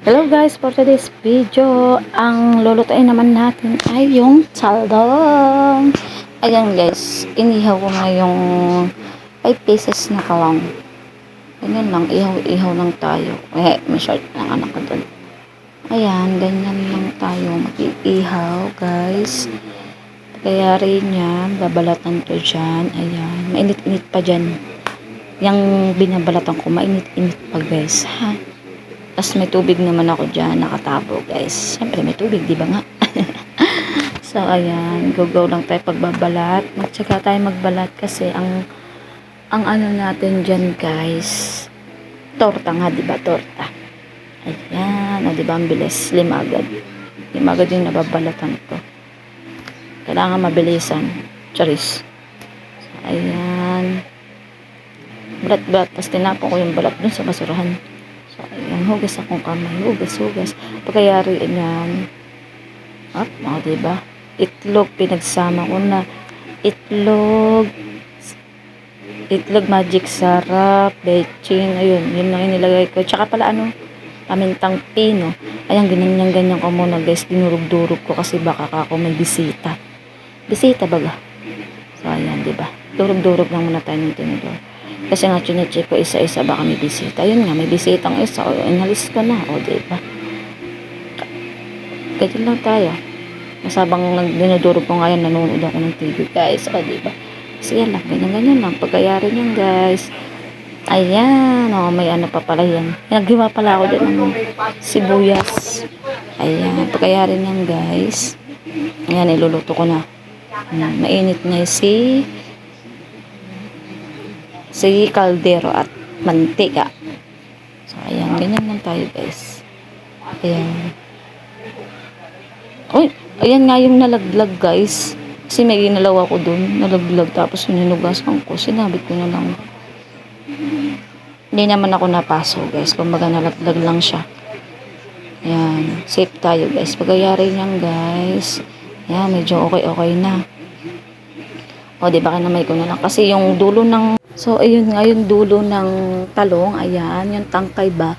Hello guys, for today's video, ang lulutuin naman natin ay yung saldong. Ayan guys, inihaw ko na yung 5 pieces na kalong. Ganyan lang, ihaw lang tayo. May short ng anak ko dun. Ayan, ganyan lang tayo mag-iihaw guys. Kaya rin yan, babalatan ko dyan. Ayan, mainit-init pa dyan. Yung binabalatan ko, mainit-init pa guys, ha? Tapos may tubig naman ako dyan, nakatabo guys. Siyempre may tubig, di ba nga? So ayan, go lang tayo pagbabalat. Magtsaka tayo magbalat kasi ang ano natin dyan guys, torta nga, di ba? Torta. Ayan, o di ba ang bilis, 5 agad. 5 agad yung nababalatan ko. Kailangan mabilisan. Charis. So, ayan. Balat-balat, tapos tinapon ko yung balat dun sa basurahan. So, ayan, hugas akong kamay. Hugas. Pagkayari yan. Diba? Itlog, pinagsama ko na. Itlog, magic sarap, bechin, ayun, yun lang yung nilagay ko. Tsaka pala pamintang pino. Ayan, ganyan ko muna guys. Dinurog-durog ko kasi baka ako may bisita. Bisita baga. So, ayan, diba? Durog-durog lang muna tayo ng tinidor. Kasi nga chinecheck ko isa-isa baka may bisita. Yun nga, may bisitang isa. O, inalis ko na. O, diba? Ganyan lang tayo. Masabang dinudurog ko ngayon, nanonood ako ng TV, guys. O, diba? Sige lang, ganyan lang. Pagkayari niyan, guys. Ayan. O, may ano pa pala yan. Naghiwa pala ako dyan ng sibuyas. Ayan. Pagkayari niyan, guys. Ayan, iluluto ko na. Mainit na si kaldero at mantika. So, ayan. Ganyan lang tayo, guys. Ayan. Uy, ayan nga yung nalaglag, guys. Kasi may ginalaw ako dun. Nalaglag. Tapos hinugasan ko. Sinabit ko na lang. Hindi naman ako napaso, guys. Kumbaga nalaglag lang siya. Ayan. Safe tayo, guys. Pagayari niyan, guys. Ayan, medyo okay na. O, diba kinamay ko na lang. Kasi yung dulo ng so, ayun nga, yung dulo ng talong, ayan, yung tangkay ba,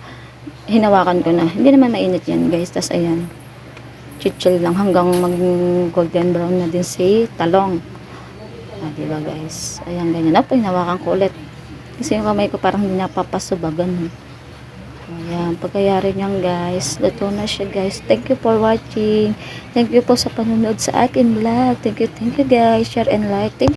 hinawakan ko na. Hindi naman mainit yan, guys. Tapos, ayan, chichil lang hanggang mag-golden brown na din si talong. Diba, guys? Ayan, ganyan. Opo, hinawakan ko ulit. Kasi yung kamay ko parang hindi napapaso ba, ganun. Ayan, pagkayari niyan, guys. Luto na siya, guys. Thank you for watching. Thank you po sa panunod sa akin vlog. Thank you, guys. Share and like. Thank you.